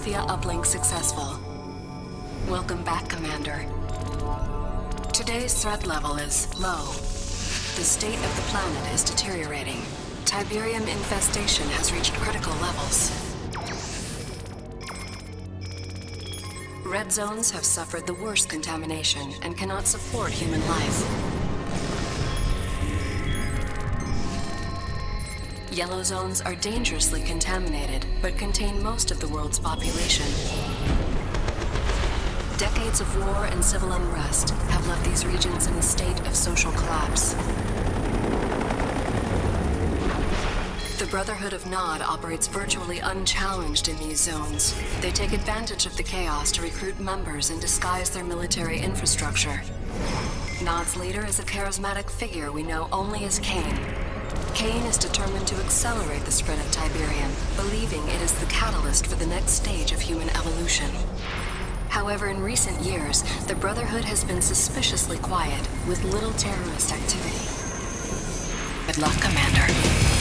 Philadelphia uplink successful. Welcome back, Commander. Today's threat level is low. The state of the planet is deteriorating. Tiberium infestation has reached critical levels. Red zones have suffered the worst contamination and cannot support human life. Yellow zones are dangerously contaminated, but contain most of the world's population. Decades of war and civil unrest have left these regions in a state of social collapse. The Brotherhood of Nod operates virtually unchallenged in these zones. They take advantage of the chaos to recruit members and disguise their military infrastructure. Nod's leader is a charismatic figure we know only as Kane. Kane is determined to accelerate the spread of Tiberium, believing it is the catalyst for the next stage of human evolution. However, in recent years, the Brotherhood has been suspiciously quiet, with little terrorist activity. Good luck, Commander.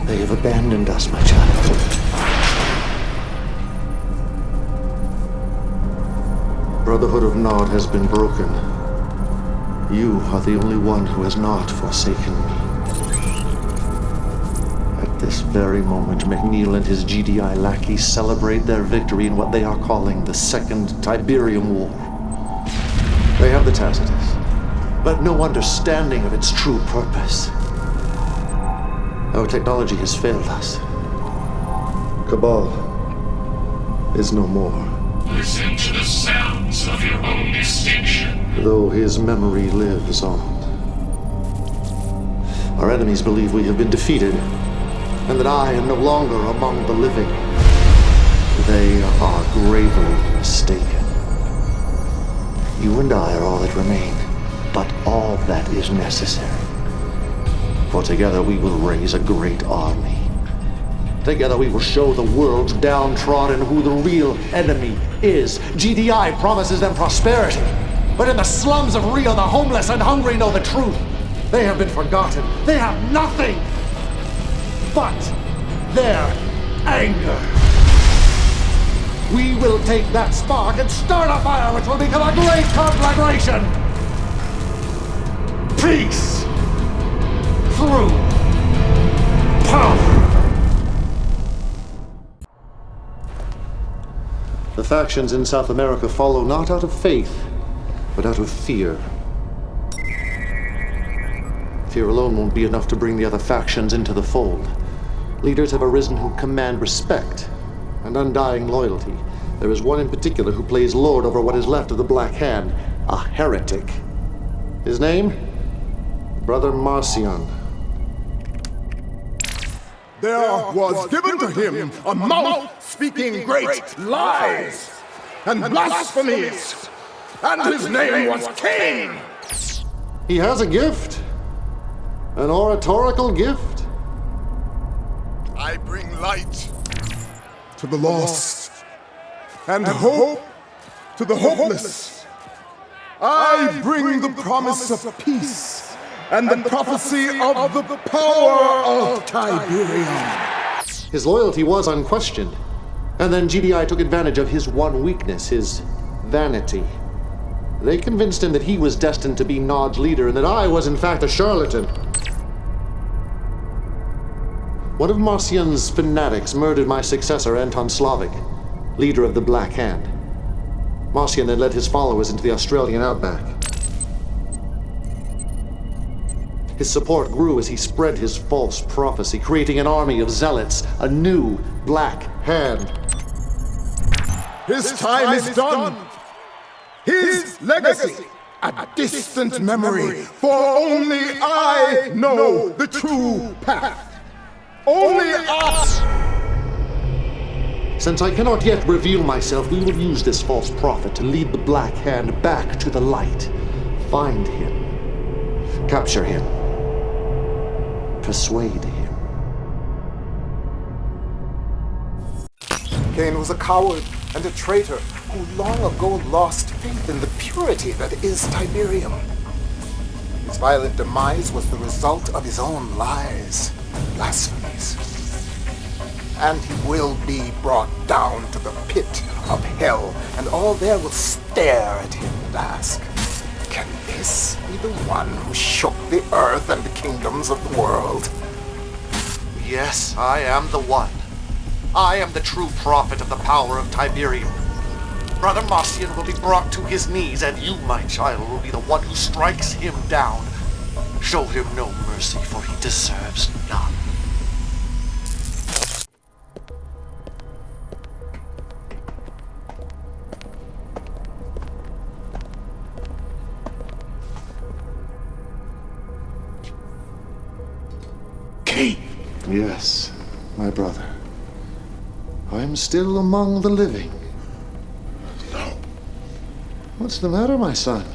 They have abandoned us, my child. Brotherhood of Nod has been broken. You are the only one who has not forsaken me. At this very moment, McNeil and his GDI lackeys celebrate their victory in what they are calling the Second Tiberium War. They have the Tacitus, but no understanding of its true purpose. Our technology has failed us. Cabal is no more. Listen to the sounds of your own extinction. Though his memory lives on. Our enemies believe we have been defeated, and that I am no longer among the living. They are gravely mistaken. You and I are all that remain, but all that is necessary. For together we will raise a great army. Together we will show the world's downtrodden who the real enemy is. GDI promises them prosperity, but in the slums of Rio, the homeless and hungry know the truth. They have been forgotten. They have nothing but their anger. We will take that spark and start a fire which will become a great conflagration. Peace through power. The factions in South America follow not out of faith, but out of fear. Fear alone won't be enough to bring the other factions into the fold. Leaders have arisen who command respect and undying loyalty. There is one in particular who plays lord over what is left of the Black Hand, a heretic. His name? Brother Marcion. There was given to him a mouth speaking great lies and blasphemies, and his name was Kane. He has a gift, an oratorical gift. I bring light to the lost and hope to the hopeless. I bring the promise of peace and the prophecy of the power of Tiberium. His loyalty was unquestioned, and then GDI took advantage of his one weakness, his vanity. They convinced him that he was destined to be Nod's leader and that I was in fact a charlatan. One of Marcion's fanatics murdered my successor, Anton Slavic, leader of the Black Hand. Marcion then led his followers into the Australian outback. His support grew as he spread his false prophecy, creating an army of zealots, a new Black Hand. His time is done. His legacy a distant memory, for only I know the true path. Only I... Since I cannot yet reveal myself, we will use this false prophet to lead the Black Hand back to the light. Find him. Capture him. Persuade him. Kane was a coward and a traitor who long ago lost faith in the purity that is Tiberium. His violent demise was the result of his own lies, blasphemies. And he will be brought down to the pit of hell, and all there will stare at him and ask, can this be the one who shook the earth and the kingdoms of the world? Yes, I am the one. I am the true prophet of the power of Tiberium. Brother Marcion will be brought to his knees, and you, my child, will be the one who strikes him down. Show him no mercy, for he deserves none. Kane! Yes, my brother. I am still among the living. No. What's the matter, my son?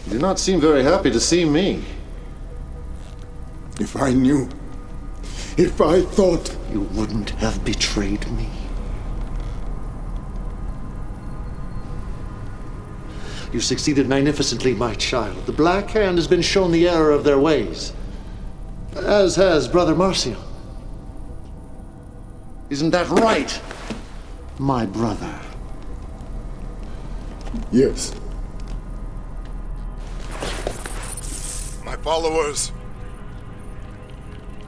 You do not seem very happy to see me. If I knew, if I thought... You wouldn't have betrayed me. You succeeded magnificently, my child. The Black Hand has been shown the error of their ways, as has Brother Marcion. Isn't that right, my brother? Yes. My followers,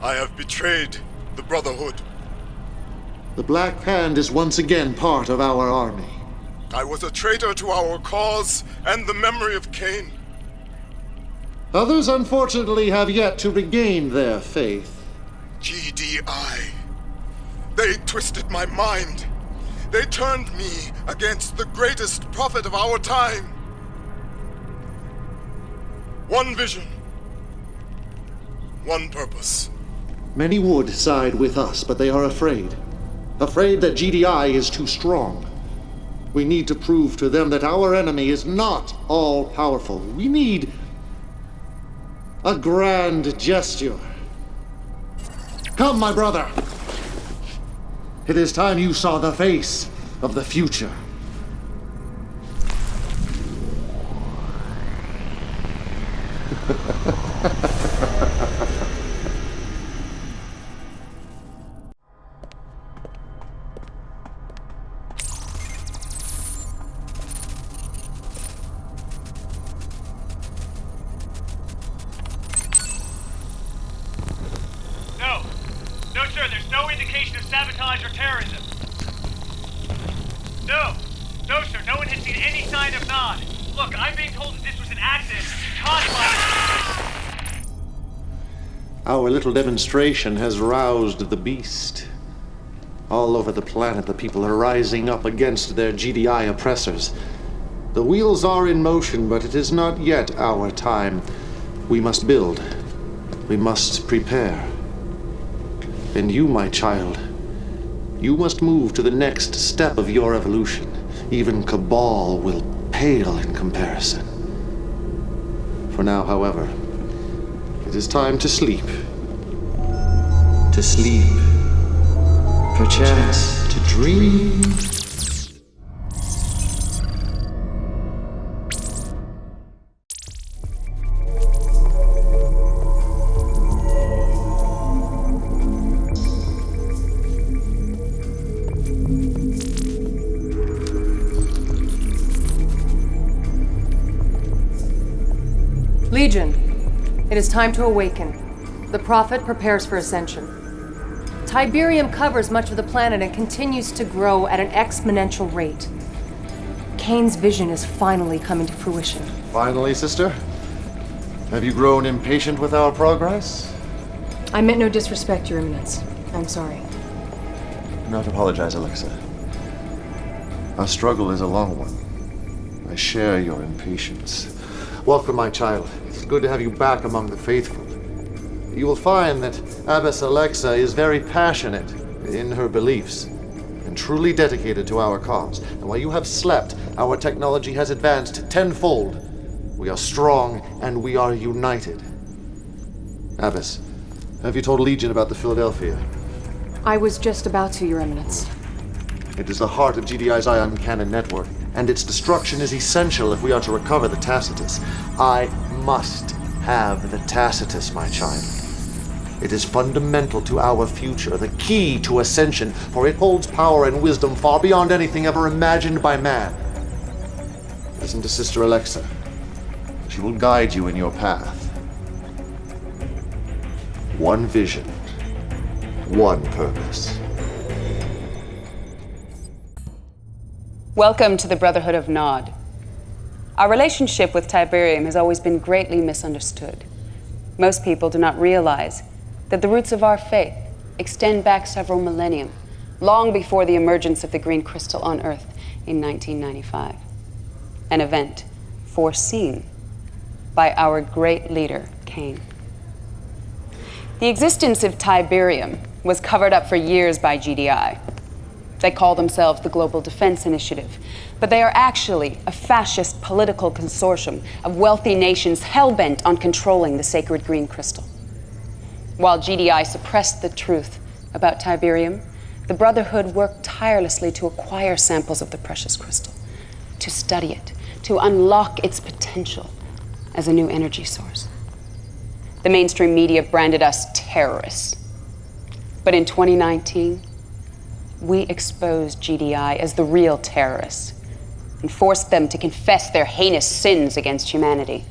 I have betrayed the Brotherhood. The Black Hand is once again part of our army. I was a traitor to our cause and the memory of Kane. Others, unfortunately, have yet to regain their faith. GDI. They twisted my mind. They turned me against the greatest prophet of our time. One vision. One purpose. Many would side with us, but they are afraid. Afraid that GDI is too strong. We need to prove to them that our enemy is not all-powerful. We need a grand gesture. Come, my brother. It is time you saw the face of the future. No, sir, there's no indication of sabotage or terrorism. No, sir, no one has seen any sign of Nod. Look, I'm being told that this was an accident caused by... Our little demonstration has roused the beast. All over the planet, the people are rising up against their GDI oppressors. The wheels are in motion, but it is not yet our time. We must build. We must prepare. And you, my child, you must move to the next step of your evolution. Even Cabal will pale in comparison. For now, however, it is time to sleep. To sleep. Perchance to dream. Legion, it is time to awaken. The Prophet prepares for ascension. Tiberium covers much of the planet and continues to grow at an exponential rate. Kane's vision is finally coming to fruition. Finally, sister? Have you grown impatient with our progress? I meant no disrespect, Your Eminence. I'm sorry. Do not apologize, Alexa. Our struggle is a long one. I share your impatience. Welcome, my child. It's good to have you back among the faithful. You will find that Abbess Alexa is very passionate in her beliefs and truly dedicated to our cause. And while you have slept, our technology has advanced tenfold. We are strong and we are united. Abbess, have you told Legion about the Philadelphia? I was just about to, Your Eminence. It is the heart of GDI's ion cannon network, and its destruction is essential if we are to recover the Tacitus. I must have the Tacitus, my child. It is fundamental to our future, the key to ascension, for it holds power and wisdom far beyond anything ever imagined by man. Listen to Sister Alexa. She will guide you in your path. One vision, one purpose. Welcome to the Brotherhood of Nod. Our relationship with Tiberium has always been greatly misunderstood. Most people do not realize that the roots of our faith extend back several millennium, long before the emergence of the green crystal on Earth in 1995. An event foreseen by our great leader, Kane. The existence of Tiberium was covered up for years by GDI. They call themselves the Global Defense Initiative, but they are actually a fascist political consortium of wealthy nations hell-bent on controlling the sacred green crystal. While GDI suppressed the truth about Tiberium, the Brotherhood worked tirelessly to acquire samples of the precious crystal, to study it, to unlock its potential as a new energy source. The mainstream media branded us terrorists. But in 2019, we exposed GDI as the real terrorists and forced them to confess their heinous sins against humanity.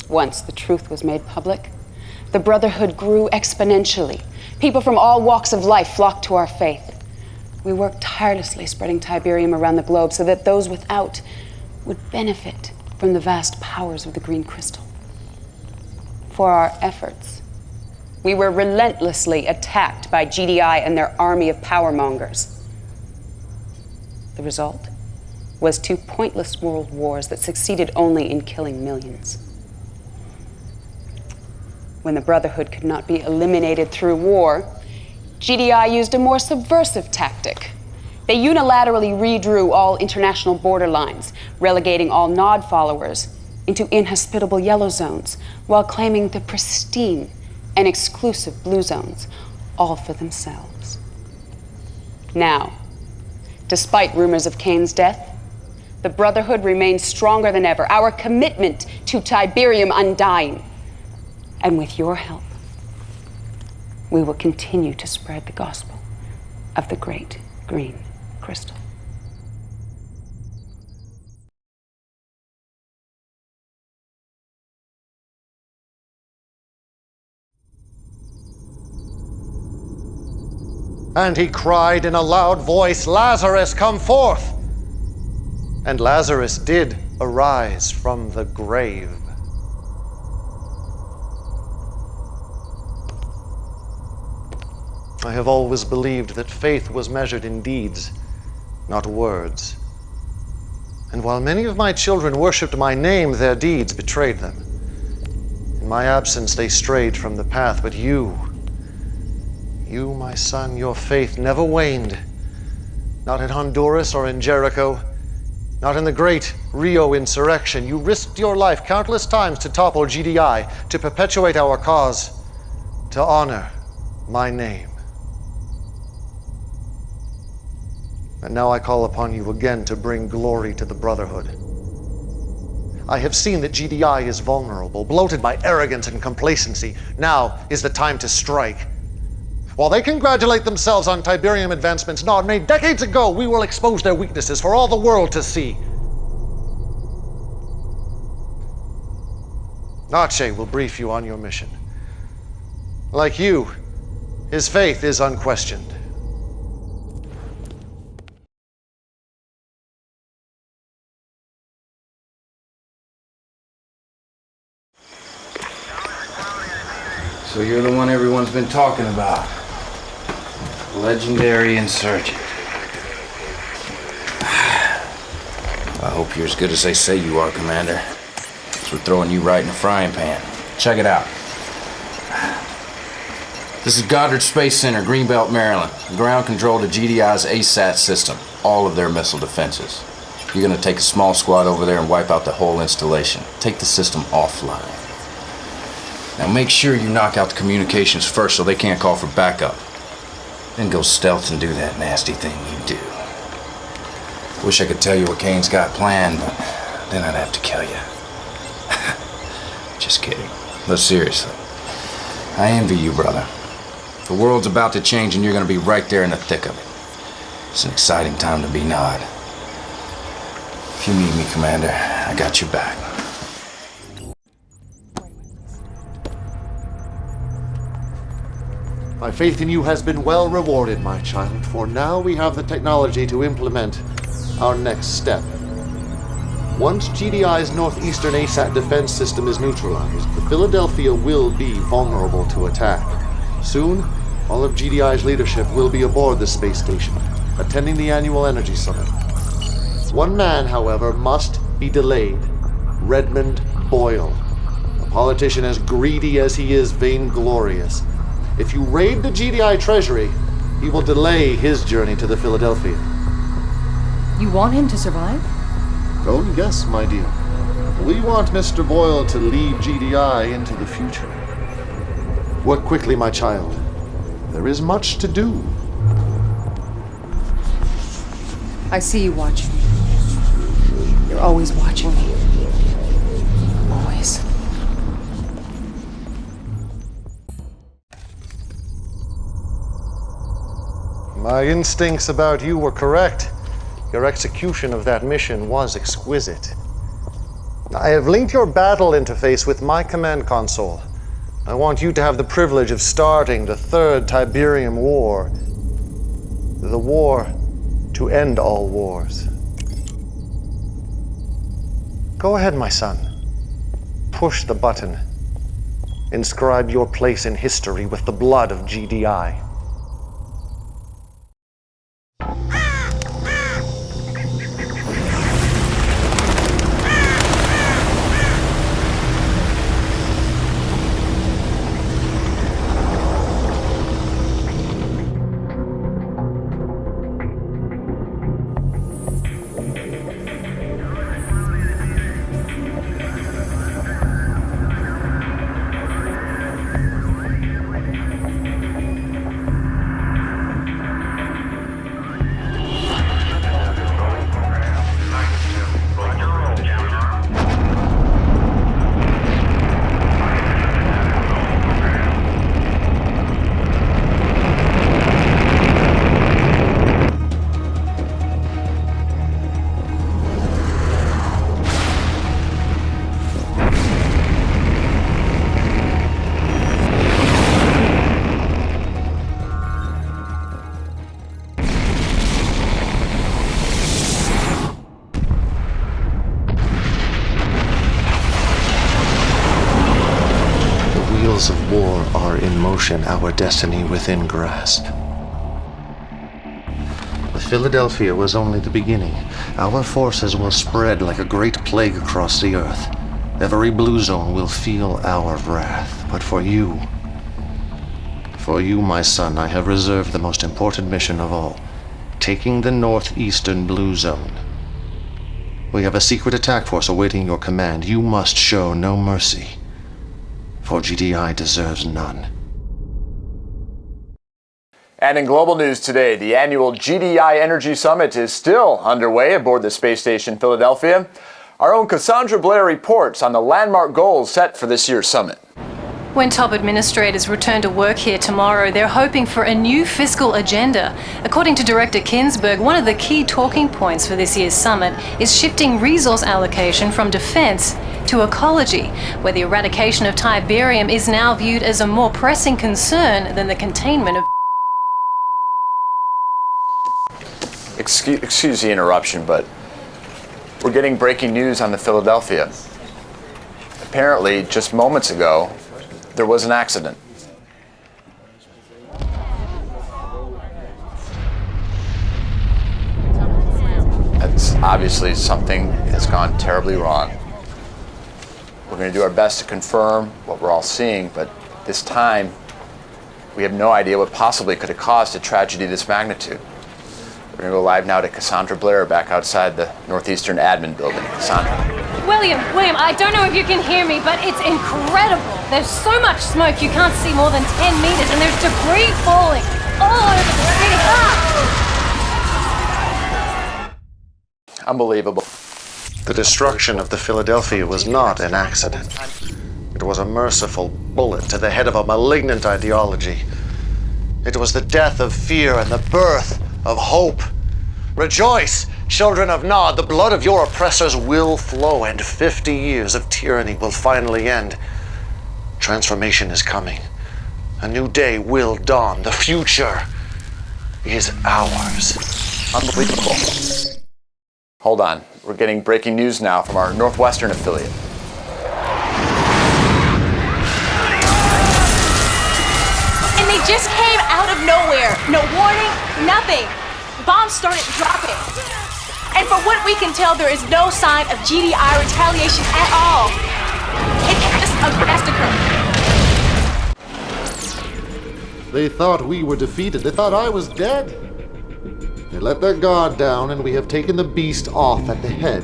Once the truth was made public, the Brotherhood grew exponentially. People from all walks of life flocked to our faith. We worked tirelessly spreading Tiberium around the globe so that those without would benefit from the vast powers of the green crystal. For our efforts, we were relentlessly attacked by GDI and their army of powermongers. The result was 2 pointless world wars that succeeded only in killing millions. When the Brotherhood could not be eliminated through war, GDI used a more subversive tactic. They unilaterally redrew all international border lines, relegating all Nod followers into inhospitable yellow zones, while claiming the pristine and exclusive blue zones, all for themselves. Now, despite rumors of Kane's death, the Brotherhood remains stronger than ever, our commitment to Tiberium undying. And with your help, we will continue to spread the gospel of the great green crystal. And he cried in a loud voice, "Lazarus, come forth!" And Lazarus did arise from the grave. I have always believed that faith was measured in deeds, not words. And while many of my children worshipped my name, their deeds betrayed them. In my absence, they strayed from the path, but you, my son, your faith never waned. Not in Honduras or in Jericho, not in the great Rio insurrection. You risked your life countless times to topple GDI, to perpetuate our cause, to honor my name. And now I call upon you again to bring glory to the Brotherhood. I have seen that GDI is vulnerable, bloated by arrogance and complacency. Now is the time to strike. While they congratulate themselves on Tiberium advancements Nod made decades ago, we will expose their weaknesses for all the world to see. Nache will brief you on your mission. Like you, his faith is unquestioned. So you're the one everyone's been talking about. Legendary insurgent. I hope you're as good as they say you are, Commander. So we're throwing you right in the frying pan. Check it out. This is Goddard Space Center, Greenbelt, Maryland. Ground control to GDI's ASAT system. All of their missile defenses. You're gonna take a small squad over there and wipe out the whole installation. Take the system offline. Now make sure you knock out the communications first so they can't call for backup. Then go stealth and do that nasty thing you do. Wish I could tell you what Kane's got planned, but then I'd have to kill you. Just kidding. But seriously, I envy you, brother. The world's about to change and you're gonna be right there in the thick of it. It's an exciting time to be Nod. If you need me, Commander, I got your back. My faith in you has been well rewarded, my child, for now we have the technology to implement our next step. Once GDI's northeastern ASAT defense system is neutralized, the Philadelphia will be vulnerable to attack. Soon, all of GDI's leadership will be aboard the space station, attending the annual energy summit. One man, however, must be delayed. Redmond Boyle. A politician as greedy as he is vainglorious. If you raid the GDI treasury, he will delay his journey to the Philadelphia. You want him to survive? Oh, yes, my dear. We want Mr. Boyle to lead GDI into the future. Work quickly, my child. There is much to do. I see you watching. You're always watching me. Always. My instincts about you were correct. Your execution of that mission was exquisite. I have linked your battle interface with my command console. I want you to have the privilege of starting the Third Tiberium War. The war to end all wars. Go ahead, my son. Push the button. Inscribe your place in history with the blood of GDI. Of war are in motion, our destiny within grasp. The Philadelphia was only the beginning. Our forces will spread like a great plague across the earth. Every blue zone will feel our wrath. But for you, my son, I have reserved the most important mission of all, taking the northeastern blue zone. We have a secret attack force awaiting your command. You must show no mercy. For GDI deserves none. And in global news today, the annual GDI Energy Summit is still underway aboard the space station Philadelphia. Our own Cassandra Blair reports on the landmark goals set for this year's summit. When top administrators return to work here tomorrow, they're hoping for a new fiscal agenda. According to Director Kinsberg, one of the key talking points for this year's summit is shifting resource allocation from defense to ecology, where the eradication of Tiberium is now viewed as a more pressing concern than the containment of... Excuse the interruption, but we're getting breaking news on the Philadelphia. Apparently, just moments ago, there was an accident. obviously something has gone terribly wrong. We're going to do our best to confirm what we're all seeing, but this time, we have no idea what possibly could have caused a tragedy of this magnitude. We're going to go live now to Cassandra Blair back outside the Northeastern Admin Building. Cassandra. William, I don't know if you can hear me, but it's incredible. There's so much smoke you can't see more than 10 meters, and there's debris falling all over the city. Unbelievable. The destruction of the Philadelphia was not an accident. It was a merciful bullet to the head of a malignant ideology. It was the death of fear and the birth of hope. Rejoice, children of Nod, the blood of your oppressors will flow, and 50 years of tyranny will finally end. Transformation is coming. A new day will dawn. The future is ours. Unbelievable. Hold on. We're getting breaking news now from our Northwestern affiliate. And they just came out of nowhere. No warning, nothing. Bombs started dropping. And from what we can tell, there is no sign of GDI retaliation at all. It's just a massacre. They thought we were defeated. They thought I was dead. They let their guard down, and we have taken the beast off at the head.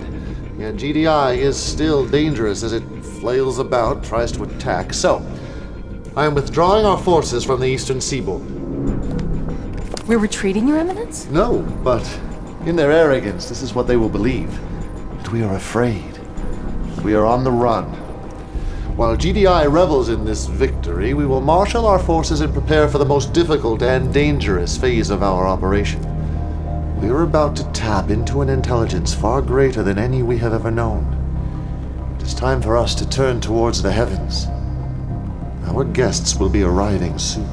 Yet GDI is still dangerous as it flails about, tries to attack. So, I am withdrawing our forces from the eastern seaboard. We're retreating, Your Eminence? No, but in their arrogance, this is what they will believe. That we are afraid. We are on the run. While GDI revels in this victory, we will marshal our forces and prepare for the most difficult and dangerous phase of our operation. We are about to tap into an intelligence far greater than any we have ever known. It is time for us to turn towards the heavens. Our guests will be arriving soon.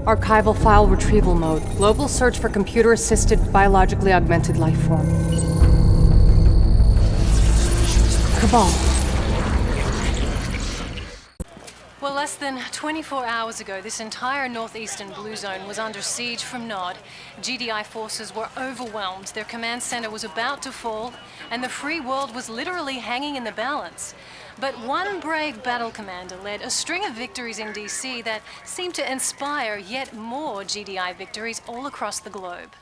Archival file retrieval mode. Global search for computer-assisted, biologically augmented life form. Cabal. Well, less than 24 hours ago, this entire northeastern blue zone was under siege from Nod. GDI forces were overwhelmed, their command center was about to fall, and the free world was literally hanging in the balance. But one brave battle commander led a string of victories in DC that seemed to inspire yet more GDI victories all across the globe.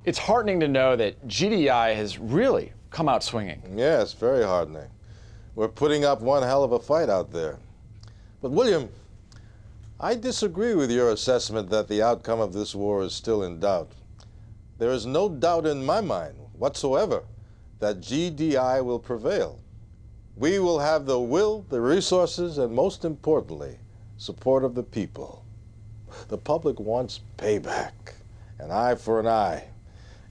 It's heartening to know that GDI has really come out swinging. Yes, very heartening. We're putting up one hell of a fight out there. But William, I disagree with your assessment that the outcome of this war is still in doubt. There is no doubt in my mind whatsoever that GDI will prevail. We will have the will, the resources, and most importantly, support of the people. The public wants payback, an eye for an eye,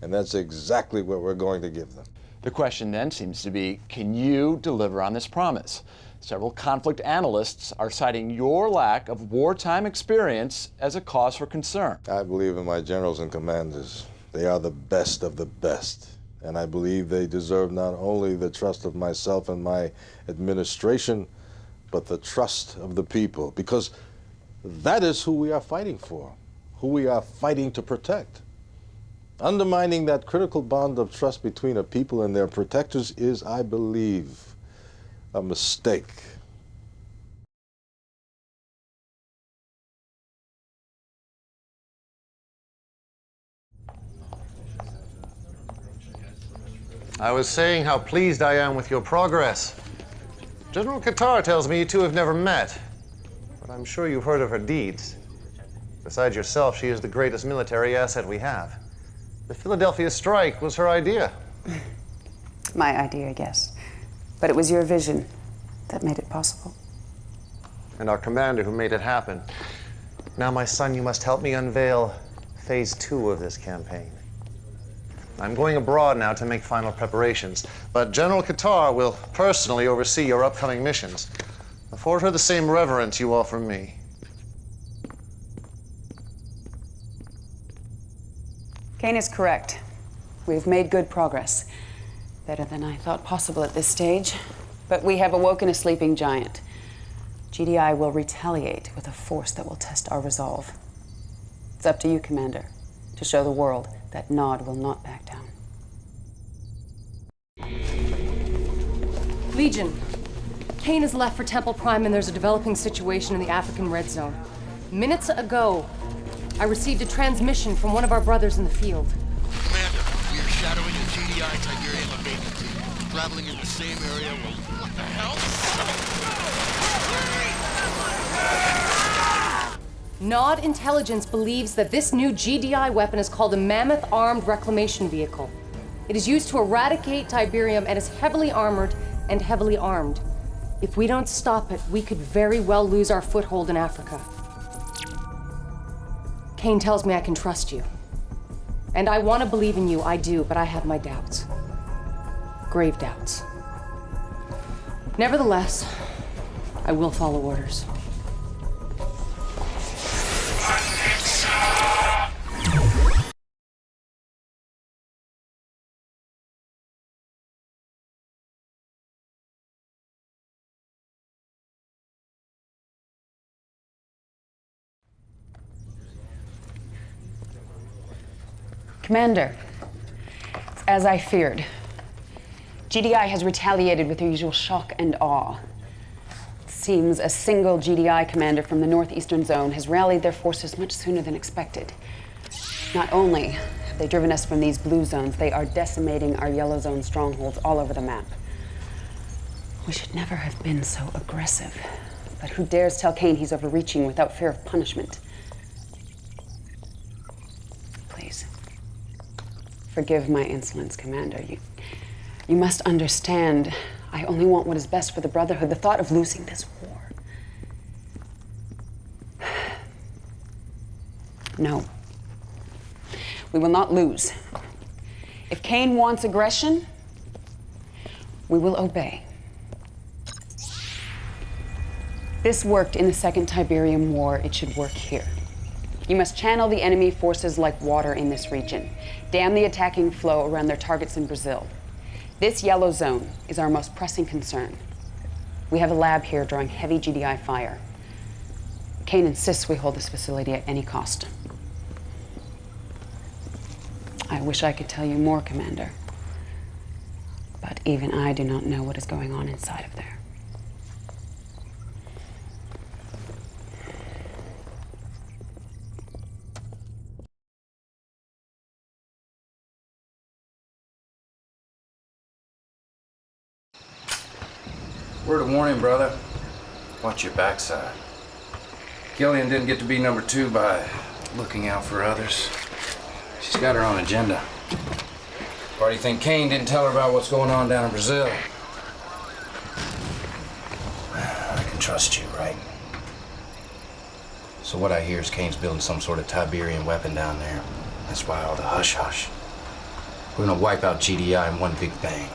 and that's exactly what we're going to give them. The question then seems to be, can you deliver on this promise? Several conflict analysts are citing your lack of wartime experience as a cause for concern. I believe in my generals and commanders. They are the best of the best. And I believe they deserve not only the trust of myself and my administration, but the trust of the people. Because that is who we are fighting for, who we are fighting to protect. Undermining that critical bond of trust between a people and their protectors is, I believe, a mistake. I was saying how pleased I am with your progress. General Qatar tells me you two have never met, but I'm sure you've heard of her deeds. Besides yourself, she is the greatest military asset we have. The Philadelphia strike was her idea. My idea, yes. But it was your vision that made it possible. And our commander who made it happen. Now, my son, you must help me unveil phase 2 of this campaign. I'm going abroad now to make final preparations, but General Qatar will personally oversee your upcoming missions. Afford her the same reverence you offer me. Kane is correct. We've made good progress. Better than I thought possible at this stage. But we have awoken a sleeping giant. GDI will retaliate with a force that will test our resolve. It's up to you, Commander, to show the world that Nod will not back down. Legion, Kane has left for Temple Prime and there's a developing situation in the African Red Zone. Minutes ago, I received a transmission from one of our brothers in the field. Commander, we are shadowing the GDI Tiberium abatement team, traveling in the same area. What the hell? Nod intelligence believes that this new GDI weapon is called a Mammoth Armed Reclamation Vehicle. It is used to eradicate Tiberium and is heavily armored and heavily armed. If we don't stop it, we could very well lose our foothold in Africa. Kane tells me I can trust you. And I want to believe in you, I do, but I have my doubts. Grave doubts. Nevertheless, I will follow orders. Commander, it's as I feared. GDI has retaliated with their usual shock and awe. It seems a single GDI commander from the northeastern zone has rallied their forces much sooner than expected. Not only have they driven us from these blue zones, they are decimating our yellow zone strongholds all over the map. We should never have been so aggressive. But who dares tell Kane he's overreaching without fear of punishment? Please. Forgive my insolence, Commander. You must understand, I only want what is best for the Brotherhood. The thought of losing this war. No. We will not lose. If Kane wants aggression, we will obey. This worked in the Second Tiberium War. It should work here. You must channel the enemy forces like water in this region. Dam the attacking flow around their targets in Brazil. This yellow zone is our most pressing concern. We have a lab here drawing heavy GDI fire. Kane insists we hold this facility at any cost. I wish I could tell you more, Commander. But even I do not know what is going on inside of there. Word of warning, brother. Watch your backside. Gillian didn't get to be number 2 by looking out for others. She's got her own agenda. Why do you think Kane didn't tell her about what's going on down in Brazil? I can trust you, right? So what I hear is Kane's building some sort of Tiberium weapon down there. That's why all the hush-hush. We're gonna wipe out GDI in one big bang.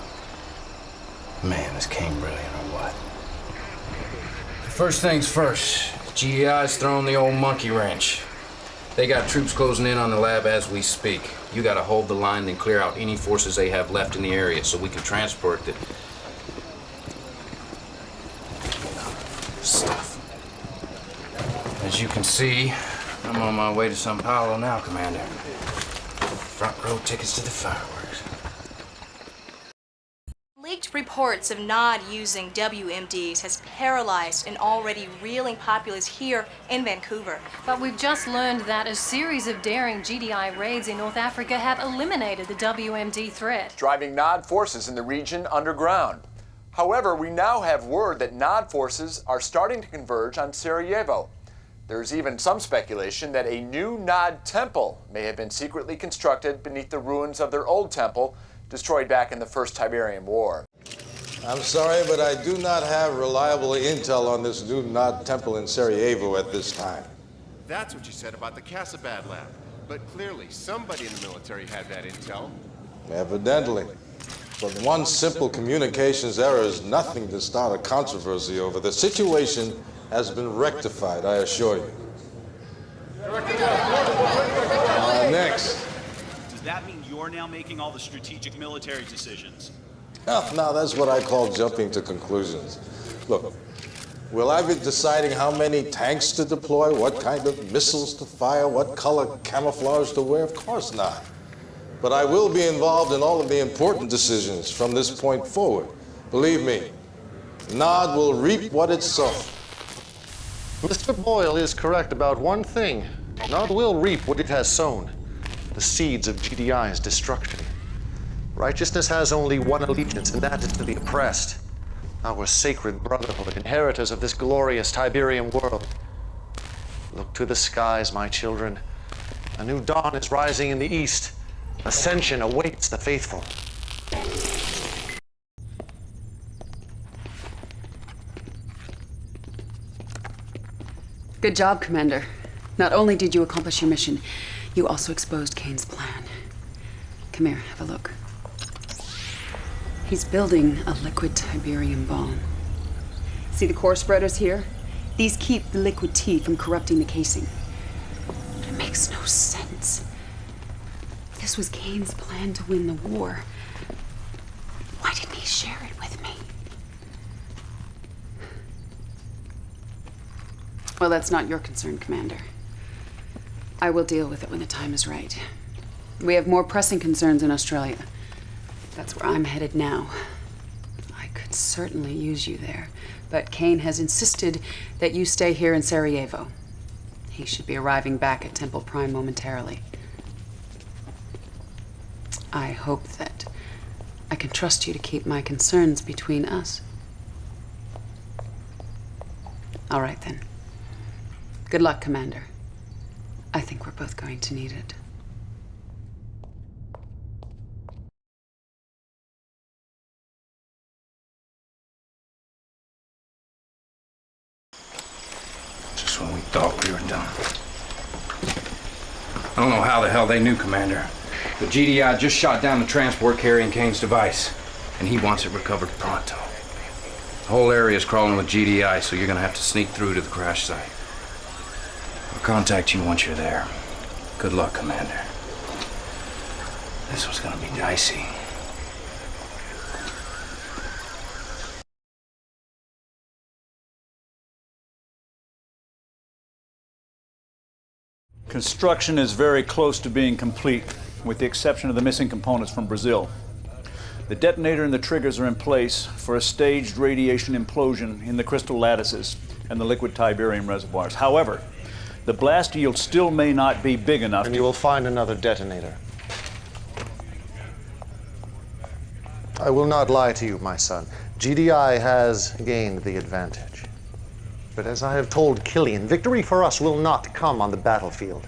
Man, is Kane brilliant or what? First things first, GDI's throwing the old monkey wrench. They got troops closing in on the lab as we speak. You gotta hold the line, then clear out any forces they have left in the area so we can transport the stuff. As you can see, I'm on my way to Sao Paulo now, Commander. Front row tickets to the fireworks. Leaked reports of Nod using WMDs has paralyzed an already reeling populace here in Vancouver. But we've just learned that a series of daring GDI raids in North Africa have eliminated the WMD threat, driving Nod forces in the region underground. However, we now have word that Nod forces are starting to converge on Sarajevo. There's even some speculation that a new Nod temple may have been secretly constructed beneath the ruins of their old temple, destroyed back in the First Tiberium War. I'm sorry, but I do not have reliable intel on this new Nod temple in Sarajevo at this time. That's what you said about the Casabad lab. But clearly, somebody in the military had that intel. Evidently. But one simple communications error is nothing to start a controversy over. The situation has been rectified, I assure you. Next. Does that mean you're now making all the strategic military decisions? Oh, now that's what I call jumping to conclusions. Look, will I be deciding how many tanks to deploy, what kind of missiles to fire, what color camouflage to wear? Of course not. But I will be involved in all of the important decisions from this point forward. Believe me, Nod will reap what it sows. Mr. Boyle is correct about one thing. Nod will reap what it has sown, the seeds of GDI's destruction. Righteousness has only one allegiance, and that is to the oppressed. Our sacred brotherhood, inheritors of this glorious Tiberium world. Look to the skies, my children. A new dawn is rising in the east. Ascension awaits the faithful. Good job, Commander. Not only did you accomplish your mission, you also exposed Kane's plan. Come here, have a look. He's building a liquid Tiberium bomb. See the core spreaders here? These keep the liquid tea from corrupting the casing. But it makes no sense. This was Kane's plan to win the war. Why didn't he share it with me? Well, that's not your concern, Commander. I will deal with it when the time is right. We have more pressing concerns in Australia. That's where I'm headed now. I could certainly use you there, but Kane has insisted that you stay here in Sarajevo. He should be arriving back at Temple Prime momentarily. I hope that I can trust you to keep my concerns between us. All right, then. Good luck, Commander. I think we're both going to need it. Just when we thought we were done. I don't know how the hell they knew, Commander. But GDI just shot down the transport carrying Kane's device, and he wants it recovered pronto. The whole area's crawling with GDI, so you're gonna have to sneak through to the crash site. I'll contact you once you're there. Good luck, Commander. This was gonna be dicey. Construction is very close to being complete, with the exception of the missing components from Brazil. The detonator and the triggers are in place for a staged radiation implosion in the crystal lattices and the liquid Tiberium reservoirs. However, the blast yield still may not be big enough. And you will find another detonator. I will not lie to you, my son. GDI has gained the advantage. But as I have told Killian, victory for us will not come on the battlefield.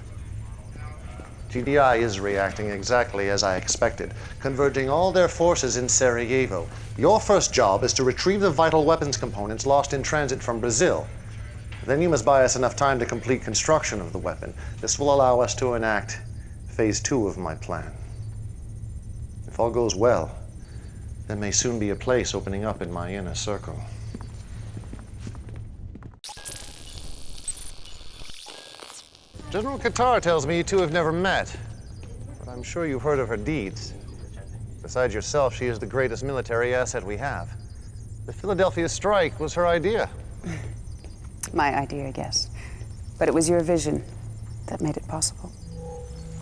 GDI is reacting exactly as I expected, converging all their forces in Sarajevo. Your first job is to retrieve the vital weapons components lost in transit from Brazil. Then you must buy us enough time to complete construction of the weapon. This will allow us to enact phase 2 of my plan. If all goes well, there may soon be a place opening up in my inner circle. General Qatar tells me you two have never met, but I'm sure you've heard of her deeds. Besides yourself, she is the greatest military asset we have. The Philadelphia strike was her idea. My idea, yes. But it was your vision that made it possible.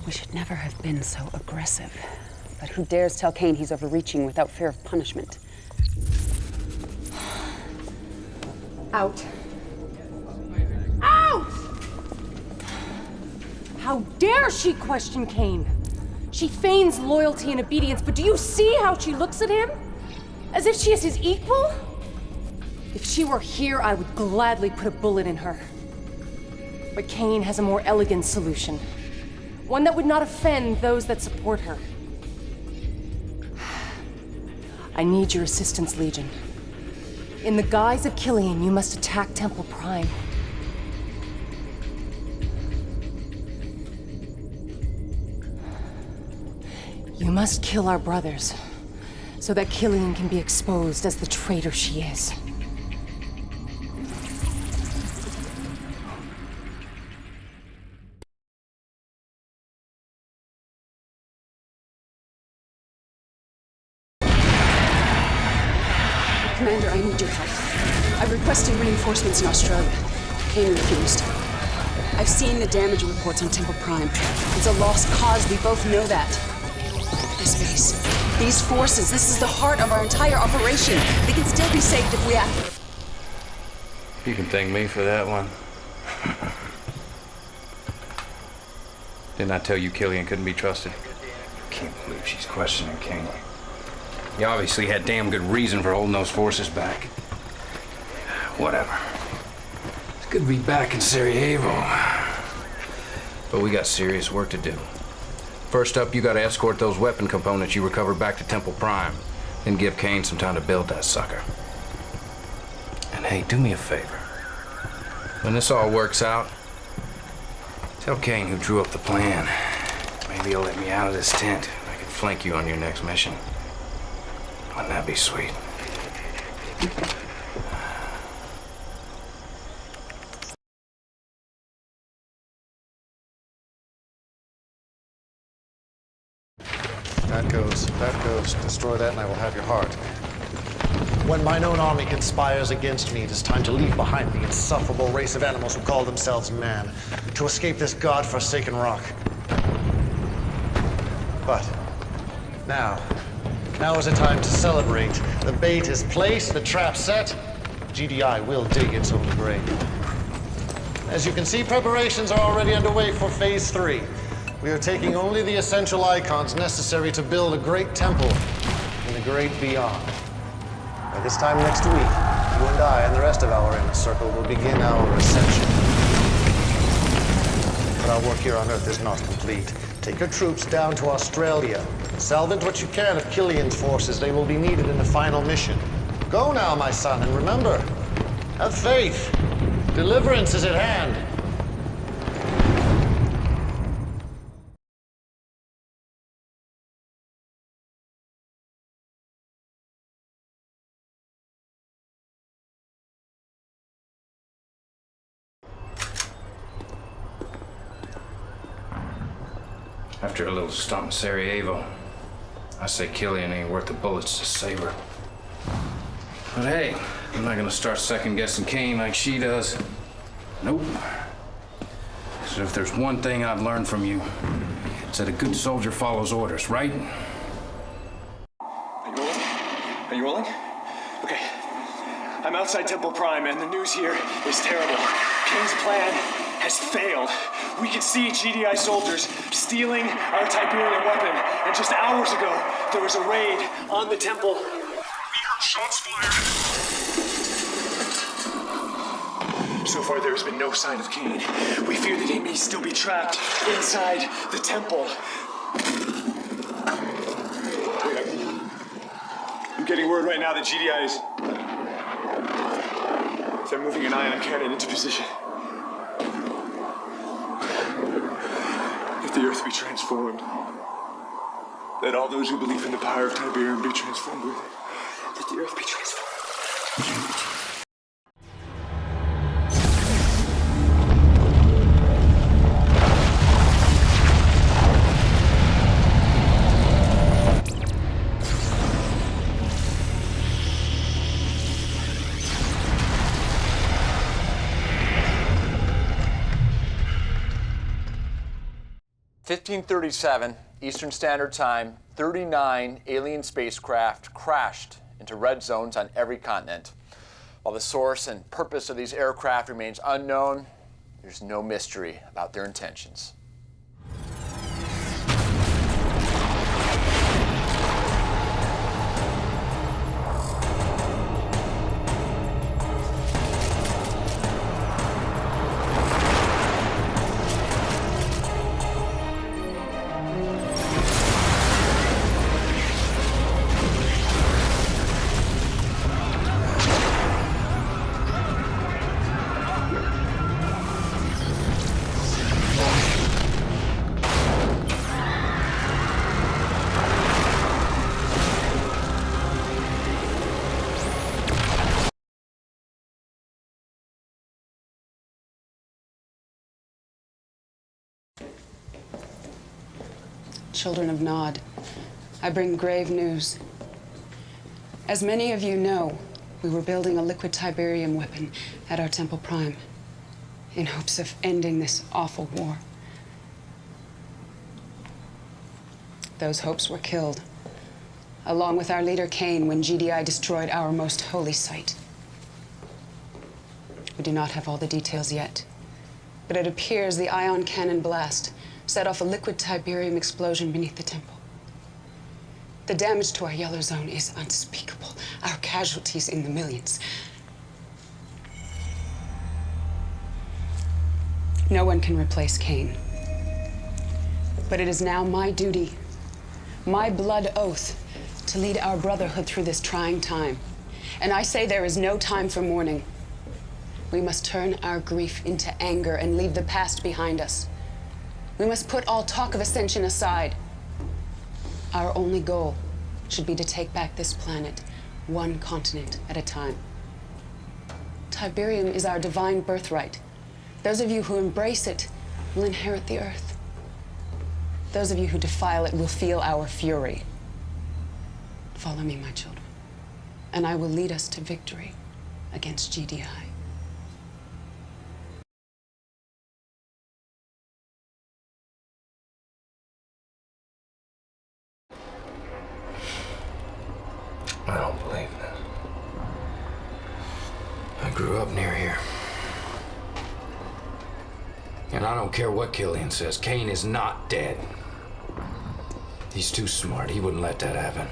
We should never have been so aggressive. But who dares tell Kane he's overreaching without fear of punishment? Out. Out! How dare she question Kane? She feigns loyalty and obedience, but do you see how she looks at him? As if she is his equal? If she were here, I would gladly put a bullet in her. But Kane has a more elegant solution. One that would not offend those that support her. I need your assistance, Legion. In the guise of Killian, you must attack Temple Prime. You must kill our brothers, so that Killian can be exposed as the traitor she is. Commander, I need your help. I've requested reinforcements in Australia. Kane refused. I've seen the damage reports on Temple Prime. It's a lost cause, we both know that. This base, these forces, this is the heart of our entire operation. They can still be saved if we act. You can thank me for that one. Didn't I tell you Killian couldn't be trusted? Can't believe she's questioning Kane. You obviously had damn good reason for holding those forces back. Whatever. It's good to be back in Sarajevo. But we got serious work to do. First up, you gotta escort those weapon components you recovered back to Temple Prime, then give Kane some time to build that sucker. And hey, do me a favor. When this all works out, tell Kane who drew up the plan. Maybe he'll let me out of this tent. I can flank you on your next mission. Wouldn't that be sweet? That goes. Destroy that and I will have your heart. When mine own army conspires against me, it is time to leave behind the insufferable race of animals who call themselves man, to escape this god-forsaken rock. But now is the time to celebrate. The bait is placed, the trap set. GDI will dig its own grave. As you can see, preparations are already underway for Phase 3. We are taking only the essential icons necessary to build a great temple in the great beyond. By this time next week, you and I and the rest of our inner circle will begin our ascension. But our work here on Earth is not complete. Take your troops down to Australia. Salvage what you can of Killian's forces. They will be needed in the final mission. Go now, my son, and remember, have faith. Deliverance is at hand. After a little stump in Sarajevo, I say Killian ain't worth the bullets to save her. But hey, I'm not gonna start second-guessing Kane like she does. Nope. So if there's one thing I've learned from you, it's that a good soldier follows orders, right? Are you rolling? Are you rolling? Okay. I'm outside Temple Prime, and the news here is terrible. Kane's plan has failed. We can see GDI soldiers stealing our Tiberium weapon, and just hours ago, there was a raid on the temple. We heard shots fired. So far, there has been no sign of Kane. We fear that he may still be trapped inside the temple. Wait, I'm getting word right now that GDI is... They're moving an ion cannon into position. If the Earth be transformed, let all those who believe in the power of Tiberium be transformed with it. Let the Earth be transformed. (1537) Eastern Standard Time, 39 alien spacecraft crashed into red zones on every continent. While the source and purpose of these aircraft remains unknown, there's no mystery about their intentions. children of Nod, I bring grave news. As many of you know, we were building a liquid Tiberium weapon at our Temple Prime in hopes of ending this awful war. Those hopes were killed, along with our leader Kane, when GDI destroyed our most holy site. We do not have all the details yet, but it appears the ion cannon blast set off a liquid Tiberium explosion beneath the temple. The damage to our yellow zone is unspeakable. Our casualties in the millions. No one can replace Kane. But it is now my duty, my blood oath, to lead our Brotherhood through this trying time. And I say there is no time for mourning. We must turn our grief into anger and leave the past behind us. We must put all talk of ascension aside. Our only goal should be to take back this planet, one continent at a time. Tiberium is our divine birthright. Those of you who embrace it will inherit the earth. Those of you who defile it will feel our fury. Follow me, my children, and I will lead us to victory against GDI. I don't believe this. I grew up near here. And I don't care what Killian says, Kane is not dead. He's too smart. He wouldn't let that happen.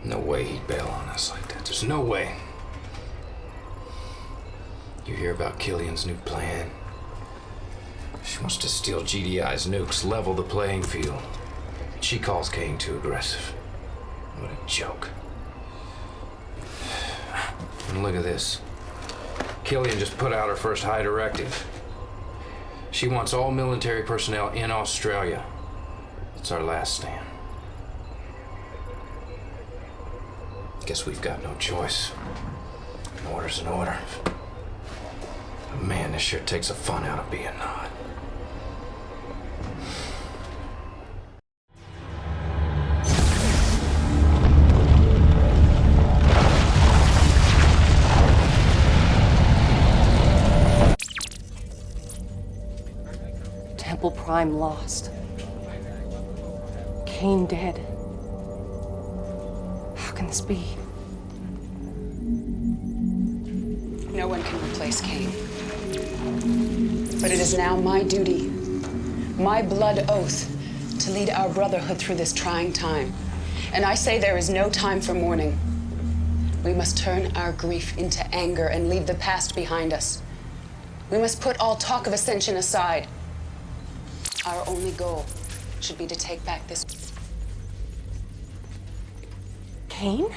No way he'd bail on us like that. There's no way. You hear about Killian's new plan? She wants to steal GDI's nukes, level the playing field. She calls Kane too aggressive. What a joke. And look at this. Killian just put out her first high directive. She wants all military personnel in Australia. It's our last stand. Guess we've got no choice. An order's an order. But man, this sure takes the fun out of being Nod. Temple Prime lost. Kane dead. How can this be? No one can replace Kane. But it is now my duty, my blood oath, to lead our Brotherhood through this trying time. And I say there is no time for mourning. We must turn our grief into anger and leave the past behind us. We must put all talk of ascension aside. Our only goal should be to take back this... Kane?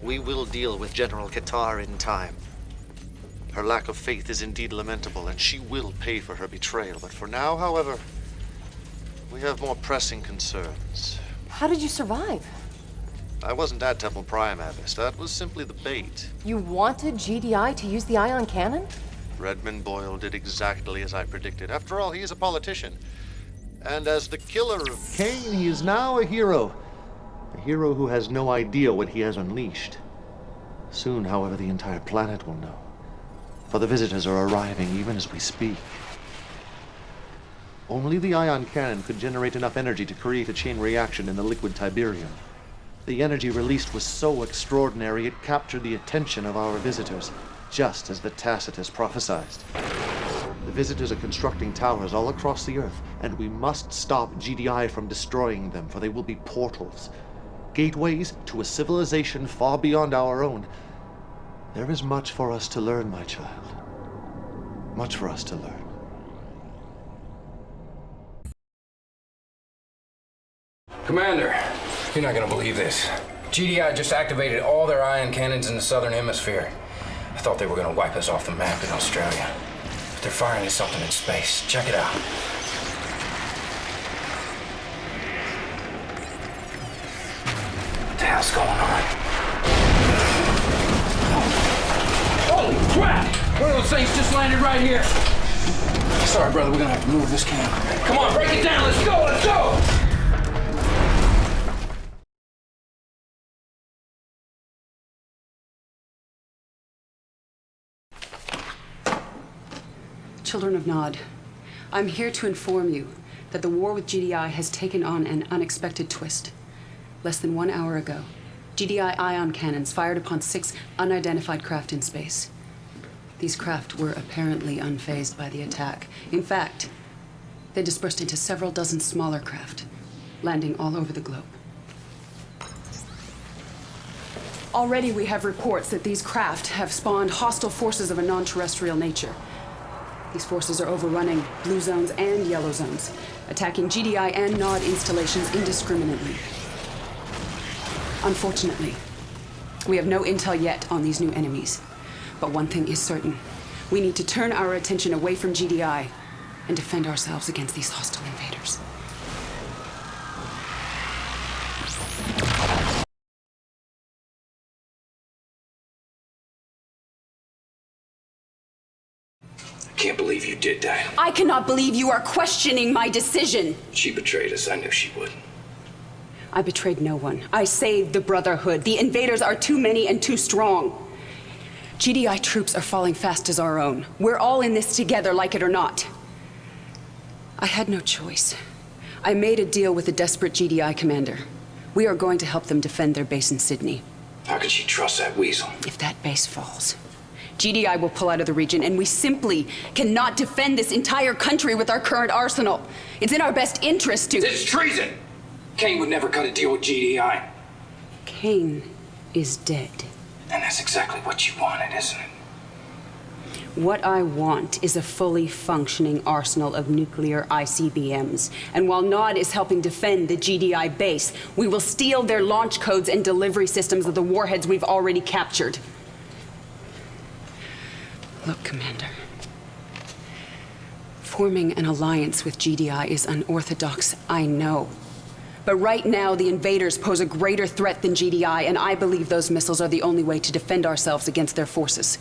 We will deal with General Qatar in time. Her lack of faith is indeed lamentable, and she will pay for her betrayal. But for now, however, we have more pressing concerns. How did you survive? I wasn't at Temple Prime, Abbess. That was simply the bait. You wanted GDI to use the ion cannon? Redmond Boyle did exactly as I predicted. After all, he is a politician. And as the killer of Kane, he is now a hero. A hero who has no idea what he has unleashed. Soon, however, the entire planet will know. For the visitors are arriving even as we speak. Only the ion cannon could generate enough energy to create a chain reaction in the liquid Tiberium. The energy released was so extraordinary it captured the attention of our visitors, just as the Tacitus prophesied. The visitors are constructing towers all across the Earth, and we must stop GDI from destroying them, for they will be portals. Gateways to a civilization far beyond our own. There is much for us to learn, my child. Much for us to learn. Commander, you're not gonna believe this. GDI just activated all their ion cannons in the southern hemisphere. I thought they were gonna wipe us off the map in Australia. But they're firing at something in space. Check it out. What the hell's going on? Holy crap! One of those things just landed right here. Sorry, brother, we're gonna have to move this camera. Come on, break it down, let's go, let's go! Children of Nod, I'm here to inform you that the war with GDI has taken on an unexpected twist. Less than 1 hour ago, GDI ion cannons fired upon 6 unidentified craft in space. These craft were apparently unfazed by the attack. In fact, they dispersed into several dozen smaller craft, landing all over the globe. Already we have reports that these craft have spawned hostile forces of a non-terrestrial nature. These forces are overrunning blue zones and yellow zones, attacking GDI and Nod installations indiscriminately. Unfortunately, we have no intel yet on these new enemies. But one thing is certain. We need to turn our attention away from GDI and defend ourselves against these hostile invaders. I can't believe you did that. I cannot believe you are questioning my decision. She betrayed us. I knew she would. I betrayed no one. I saved the Brotherhood. The invaders are too many and too strong. GDI troops are falling fast as our own. We're all in this together, like it or not. I had no choice. I made a deal with a desperate GDI commander. We are going to help them defend their base in Sydney. How could she trust that weasel? If that base falls, GDI will pull out of the region, and we simply cannot defend this entire country with our current arsenal. It's in our best interest to— It's treason! Kane would never cut a deal with GDI. Kane is dead. And that's exactly what you wanted, isn't it? What I want is a fully functioning arsenal of nuclear ICBMs. And while Nod is helping defend the GDI base, we will steal their launch codes and delivery systems of the warheads we've already captured. Look, Commander. Forming an alliance with GDI is unorthodox, I know. But right now, the invaders pose a greater threat than GDI, and I believe those missiles are the only way to defend ourselves against their forces.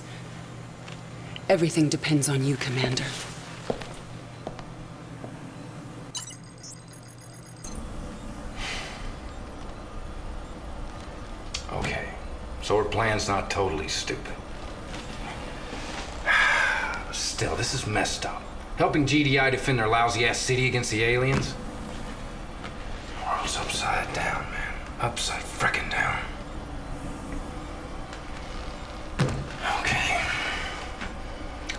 Everything depends on you, Commander. Okay, so her plan's not totally stupid. Still, this is messed up. Helping GDI defend their lousy-ass city against the aliens? The world's upside down, man. Upside frickin' down. Okay.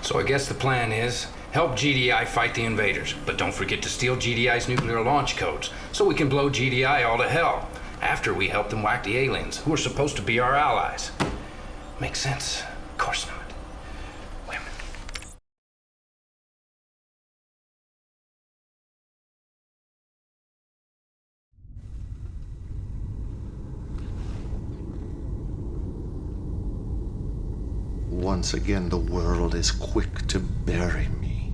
So I guess the plan is help GDI fight the invaders, but don't forget to steal GDI's nuclear launch codes so we can blow GDI all to hell after we help them whack the aliens, who are supposed to be our allies. Makes sense? Of course not. Once again, the world is quick to bury me.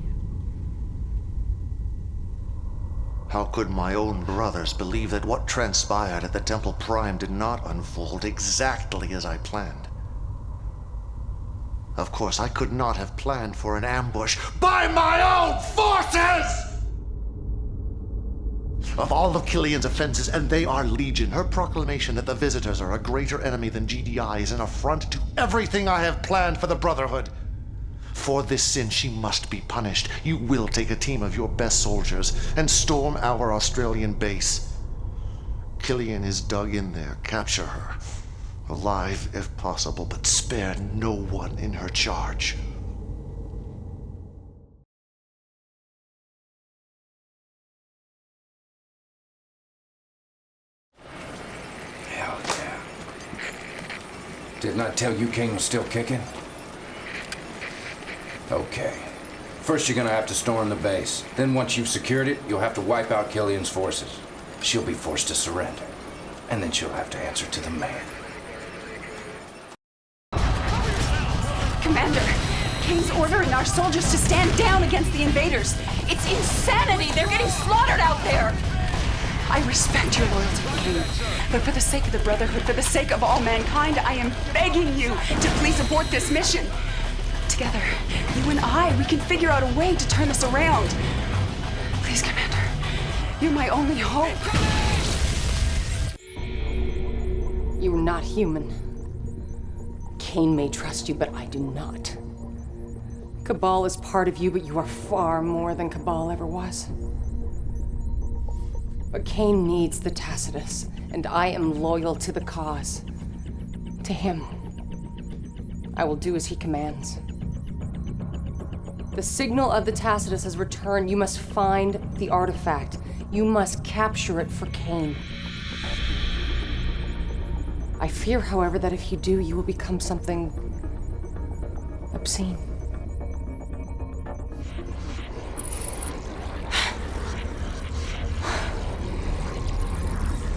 How could my own brothers believe that what transpired at the Temple Prime did not unfold exactly as I planned? Of course, I could not have planned for an ambush by my own forces! Of all of Killian's offenses, and they are legion, her proclamation that the visitors are a greater enemy than GDI is an affront to everything I have planned for the Brotherhood. For this sin, she must be punished. You will take a team of your best soldiers and storm our Australian base. Killian is dug in there. Capture her. Alive if possible, but spare no one in her charge. Didn't I tell you Kane was still kicking? Okay. First you're gonna have to storm the base. Then once you've secured it, you'll have to wipe out Killian's forces. She'll be forced to surrender. And then she'll have to answer to the man. Commander, Kane's ordering our soldiers to stand down against the invaders. It's insanity! They're getting slaughtered out there! I respect your loyalty, Kane. But for the sake of the Brotherhood, for the sake of all mankind, I am begging you to please abort this mission. Together, you and I, we can figure out a way to turn this around. Please, Commander. You're my only hope. You are not human. Kane may trust you, but I do not. Cabal is part of you, but you are far more than Cabal ever was. But Kane needs the Tacitus, and I am loyal to the cause. To him. I will do as he commands. The signal of the Tacitus has returned. You must find the artifact. You must capture it for Kane. I fear, however, that if you do, you will become something obscene.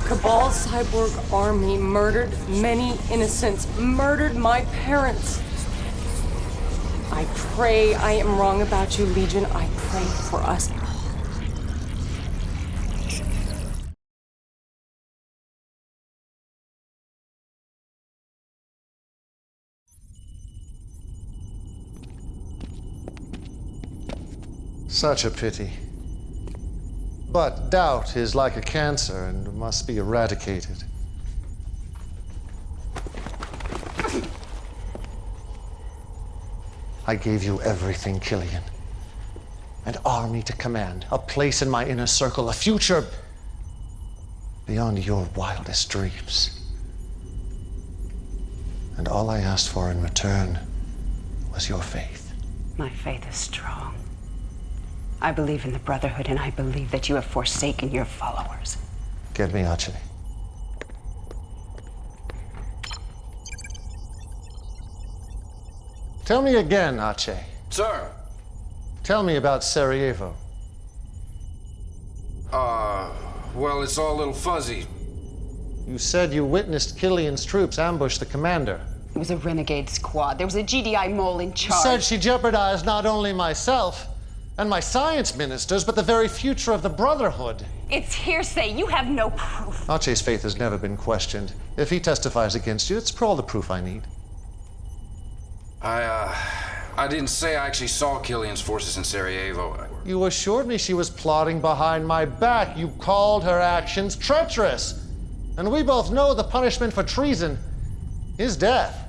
Cabal's cyborg army murdered many innocents, murdered my parents. I pray I am wrong about you, Legion. I pray for us all. Such a pity. But doubt is like a cancer and must be eradicated. I gave you everything, Killian. An army to command, a place in my inner circle, a future beyond your wildest dreams. And all I asked for in return was your faith. My faith is strong. I believe in the Brotherhood, and I believe that you have forsaken your followers. Get me Archie. Tell me again, Archie. Sir. Tell me about Sarajevo. Well, it's all a little fuzzy. You said you witnessed Killian's troops ambush the commander. It was a renegade squad. There was a GDI mole in charge. You said she jeopardized not only myself and my science ministers, but the very future of the Brotherhood. It's hearsay. You have no proof. Archie's faith has never been questioned. If he testifies against you, it's for all the proof I need. I didn't say I actually saw Killian's forces in Sarajevo. You assured me she was plotting behind my back. You called her actions treacherous. And we both know the punishment for treason is death.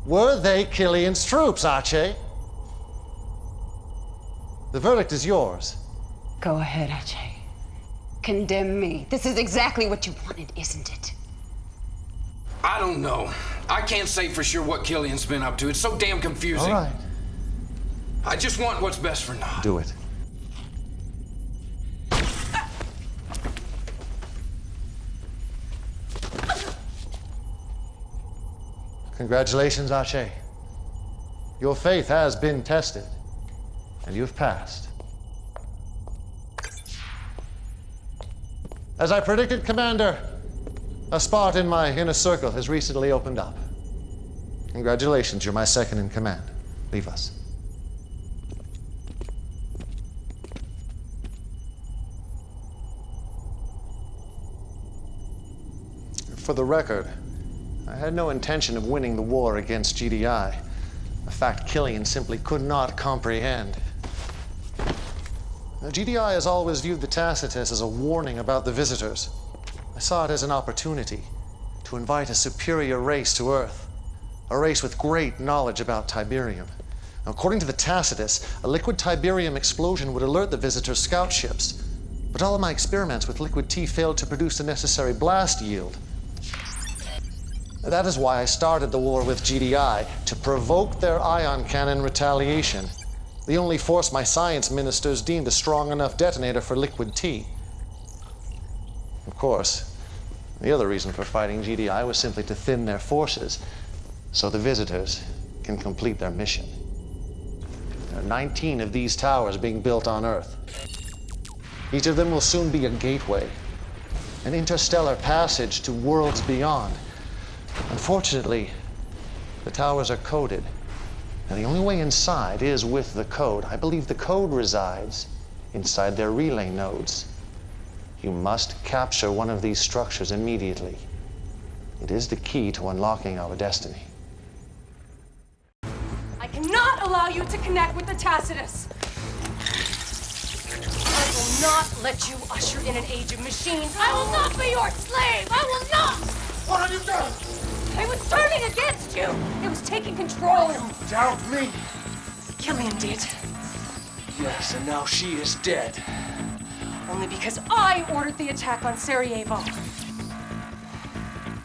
Were they Killian's troops, Archie? The verdict is yours. Go ahead, Ajay. Condemn me. This is exactly what you wanted, isn't it? I don't know. I can't say for sure what Killian's been up to. It's so damn confusing. All right. I just want what's best for Nod. Do it. Congratulations, Archie. Your faith has been tested, and you've passed. As I predicted, Commander, a spot in my inner circle has recently opened up. Congratulations, you're my second in command. Leave us. For the record, I had no intention of winning the war against GDI, a fact Killian simply could not comprehend. Now, GDI has always viewed the Tacitus as a warning about the visitors. I saw it as an opportunity to invite a superior race to Earth, a race with great knowledge about Tiberium. Now, according to the Tacitus, a liquid Tiberium explosion would alert the visitors' scout ships, but all of my experiments with liquid T failed to produce the necessary blast yield. That is why I started the war with GDI, to provoke their ion cannon retaliation, the only force my science ministers deemed a strong enough detonator for liquid T. Of course, the other reason for fighting GDI was simply to thin their forces, so the visitors can complete their mission. There are 19 of these towers being built on Earth. Each of them will soon be a gateway, an interstellar passage to worlds beyond. Unfortunately, the towers are coded, and the only way inside is with the code. I believe the code resides inside their relay nodes. You must capture one of these structures immediately. It is the key to unlocking our destiny. I cannot allow you to connect with the Tacitus. I will not let you usher in an age of machines. I will not be your slave. I will not. What have you done? It was turning against you! It was taking control! Doubt me? Killian did. Yes, and now she is dead. Only because I ordered the attack on Sarajevo.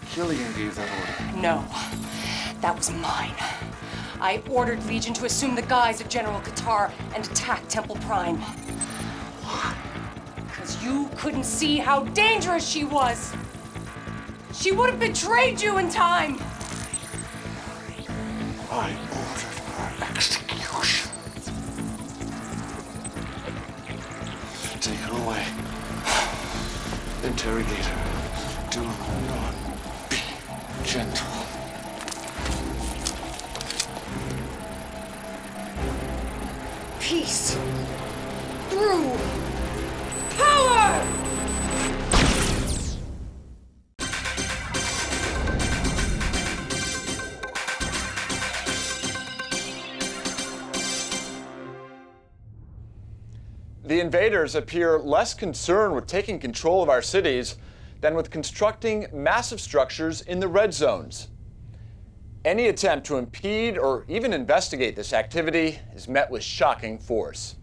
Killian gave that order. No, that was mine. I ordered Legion to assume the guise of General Qatar and attack Temple Prime. Why? Because you couldn't see how dangerous she was. She would have betrayed you in time. I ordered her execution. Take her away. Interrogate her. Do not be gentle. Peace through power! The invaders appear less concerned with taking control of our cities than with constructing massive structures in the red zones. Any attempt to impede or even investigate this activity is met with shocking force.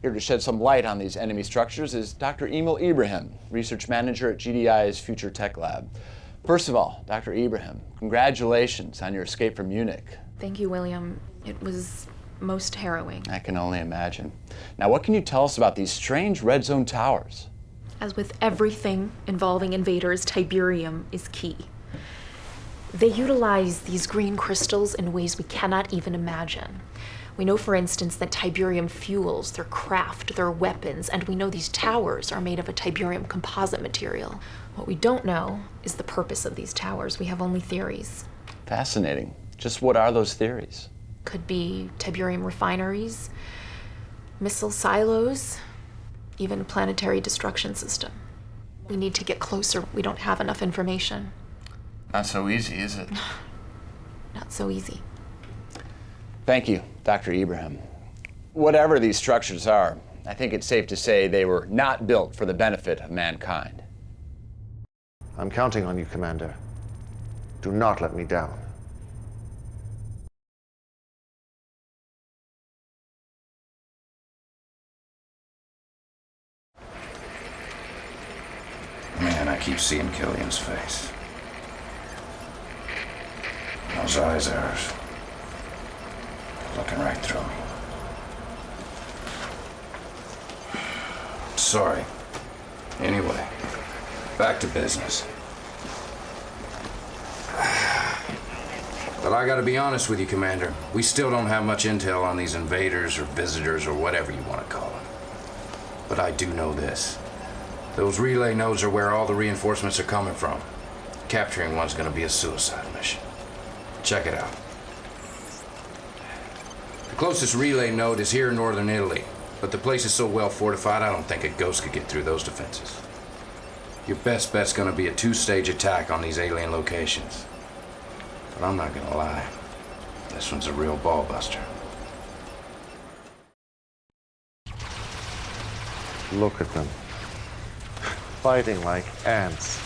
Here to shed some light on these enemy structures is Dr. Emil Ibrahim, research manager at GDI's Future Tech Lab. First of all, Dr. Ibrahim, congratulations on your escape from Munich. Thank you, William. It was most harrowing. I can only imagine. Now, what can you tell us about these strange red zone towers? As with everything involving invaders, Tiberium is key. They utilize these green crystals in ways we cannot even imagine. We know, for instance, that Tiberium fuels their craft, their weapons, and we know these towers are made of a Tiberium composite material. What we don't know is the purpose of these towers. We have only theories. Fascinating. Just what are those theories? Could be Tiberium refineries, missile silos, even a planetary destruction system. We need to get closer. We don't have enough information. Not so easy, is it? Not so easy. Thank you, Dr. Ibrahim. Whatever these structures are, I think it's safe to say they were not built for the benefit of mankind. I'm counting on you, Commander. Do not let me down. Man, I keep seeing Killian's face. Those eyes of hers. Looking right through me. Sorry. Anyway, back to business. But I gotta be honest with you, Commander. We still don't have much intel on these invaders or visitors or whatever you want to call them. But I do know this. Those relay nodes are where all the reinforcements are coming from. Capturing one's gonna be a suicide mission. Check it out. The closest relay node is here in northern Italy, but the place is so well fortified I don't think a ghost could get through those defenses. Your best bet's gonna be a two-stage attack on these alien locations. But I'm not gonna lie, this one's a real ball buster. Look at them. Fighting like ants,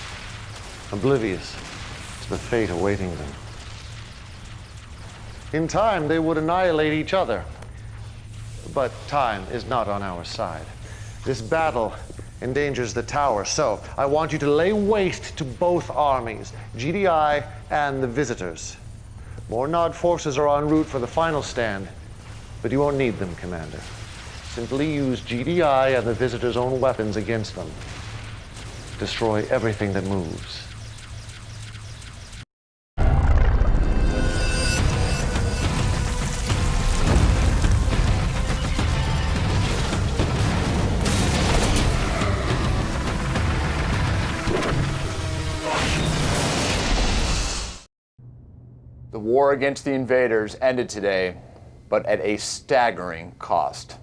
oblivious to the fate awaiting them. In time, they would annihilate each other. But time is not on our side. This battle endangers the tower, so I want you to lay waste to both armies, GDI and the visitors. More Nod forces are en route for the final stand, but you won't need them, Commander. Simply use GDI and the visitors' own weapons against them. Destroy everything that moves. The war against the invaders ended today, but at a staggering cost.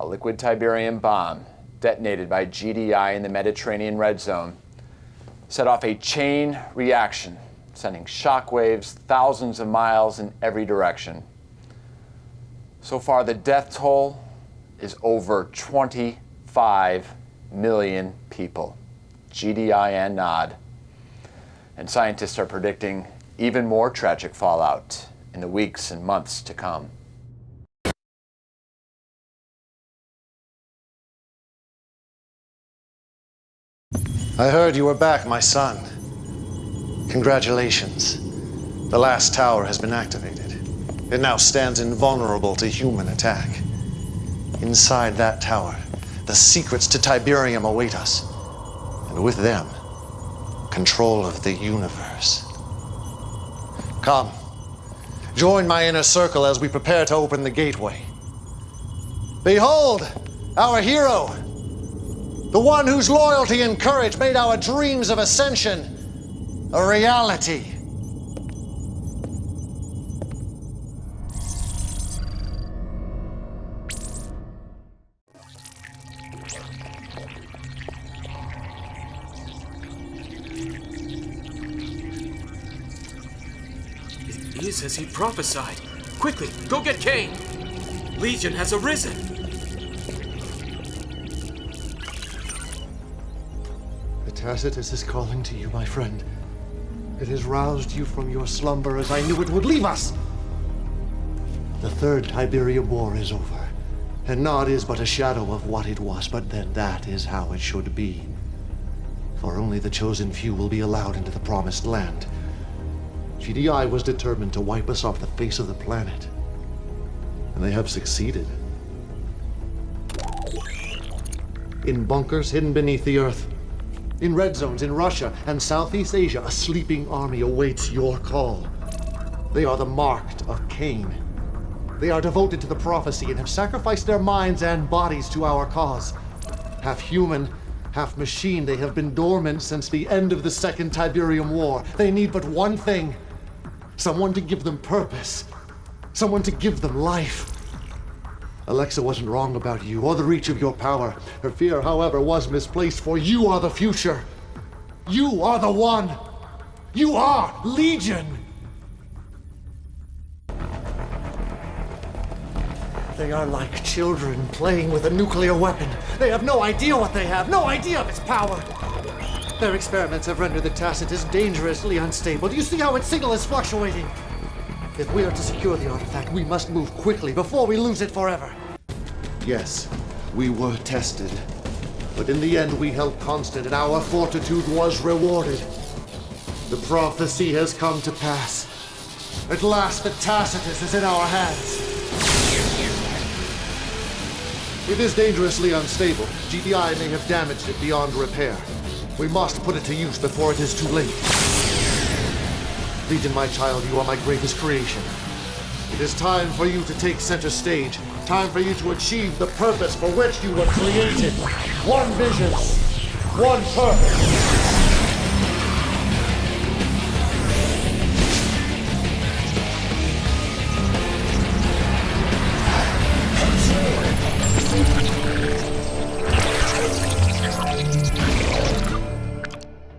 A liquid Tiberium bomb detonated by GDI in the Mediterranean Red Zone set off a chain reaction, sending shockwaves thousands of miles in every direction. So far, the death toll is over 25 million people, GDI and Nod. And scientists are predicting even more tragic fallout in the weeks and months to come. I heard you were back, my son. Congratulations. The last tower has been activated. It now stands invulnerable to human attack. Inside that tower, the secrets to Tiberium await us. And with them, control of the universe. Come, join my inner circle as we prepare to open the gateway. Behold, our hero, the one whose loyalty and courage made our dreams of ascension a reality. It is as he prophesied. Quickly, go get Kane. Legion has arisen. The Tacitus is calling to you, my friend. It has roused you from your slumber as I knew it would leave us. The Third Tiberium War is over, and Nod is but a shadow of what it was, but then that is how it should be. For only the chosen few will be allowed into the promised land. GDI was determined to wipe us off the face of the planet, and they have succeeded. In bunkers hidden beneath the earth, in red zones in Russia and Southeast Asia, a sleeping army awaits your call. They are the marked of Kane. They are devoted to the prophecy and have sacrificed their minds and bodies to our cause. Half human, half machine, they have been dormant since the end of the Second Tiberium War. They need but one thing: someone to give them purpose, someone to give them life. Alexa wasn't wrong about you or the reach of your power. Her fear, however, was misplaced, for you are the future. You are the one. You are Legion. They are like children playing with a nuclear weapon. They have no idea what they have, no idea of its power. Their experiments have rendered the Tacitus dangerously unstable. Do you see how its signal is fluctuating? If we are to secure the artifact, we must move quickly before we lose it forever. Yes, we were tested. But in the end, we held constant, and our fortitude was rewarded. The prophecy has come to pass. At last, the Tacitus is in our hands. It is dangerously unstable. GDI may have damaged it beyond repair. We must put it to use before it is too late. Legion, my child, you are my greatest creation. It is time for you to take center stage. Time for you to achieve the purpose for which you were created. One vision, one purpose.